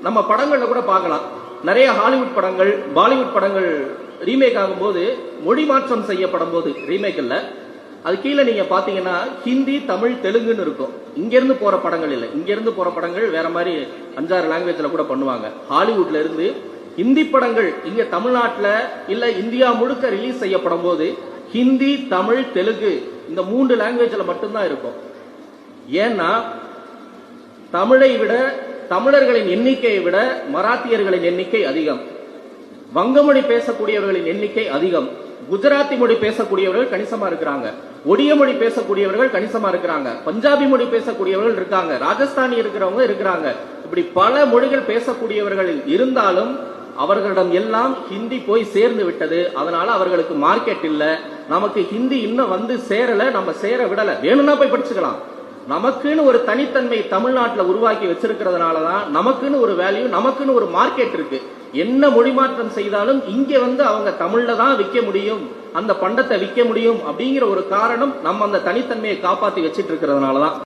நம்ம படங்கள்ல கூட பார்க்கலாம். நிறைய ஹாலிவுட் படங்கள், பாலிவுட் படங்கள் ரீமேக் ஆகும்போது மொழி மாற்றம் செய்யப்படும் போது ரீமேக்ல அது கீழே நீங்க பாத்தீங்கன்னா ஹிந்தி, தமிழ், தெலுங்குன்னு இருக்கும். இங்க இருந்து போற படங்கள் இல்லை. இங்க இருந்து போற படங்கள் வேற மாதிரி 5-6 லாங்குவேஜ்ல கூட பண்ணுவாங்க. ஹாலிவுட்ல இருந்து ஹிந்தி படங்கள் இங்க தமிழ்நாட்டுல இல்ல இந்தியா முழுக்க ரிலீஸ் செய்யப்படும் போது ஹிந்தி, தமிழ், தெலுங்கு இந்த 3 லாங்குவேஜ்ல மட்டும்தான் இருக்கும். ஏன்னா தமிழை விட, தமிழர்களின் எண்ணிக்கையை விட மராத்தியர்களின் எண்ணிக்கை அதிகம், வங்கமொழி பேசக்கூடியவர்களின் எண்ணிக்கை அதிகம், குஜராத்தி மொழி பேசக்கூடியவர்கள் கணிசமா இருக்கிறாங்க, ஒடிய மொழி பேசக்கூடியவர்கள் கணிசமா இருக்கிறாங்க, பஞ்சாபி மொழி பேசக்கூடியவர்கள் இருக்காங்க, ராஜஸ்தானி இருக்கிறவங்க இருக்கிறாங்க. இப்படி பல மொழிகள் பேசக்கூடியவர்கள் இருந்தாலும் அவர்களிடம் எல்லாம் ஹிந்தி போய் சேர்ந்து விட்டது. அதனால அவர்களுக்கு மார்க்கெட் இல்ல. நமக்கு ஹிந்தி இன்னும் வந்து சேரல, நம்ம சேர விடல. வேணும்னா போய் படிச்சுக்கலாம். நமக்குன்னு ஒரு தனித்தன்மை தமிழ்நாட்டில் உருவாக்கி வச்சிருக்கிறதுனாலதான் நமக்குன்னு ஒரு வேல்யூ, நமக்குன்னு ஒரு மார்க்கெட் இருக்கு. என்ன மொழி மாற்றம் செய்தாலும் இங்க வந்து அவங்க தமிழ்ல தான் விற்க முடியும், அந்த பண்டத்தை விற்க முடியும் அப்படிங்கிற ஒரு காரணம் நம்ம அந்த தனித்தன்மையை காப்பாத்தி வச்சிட்டு இருக்கிறதுனாலதான்.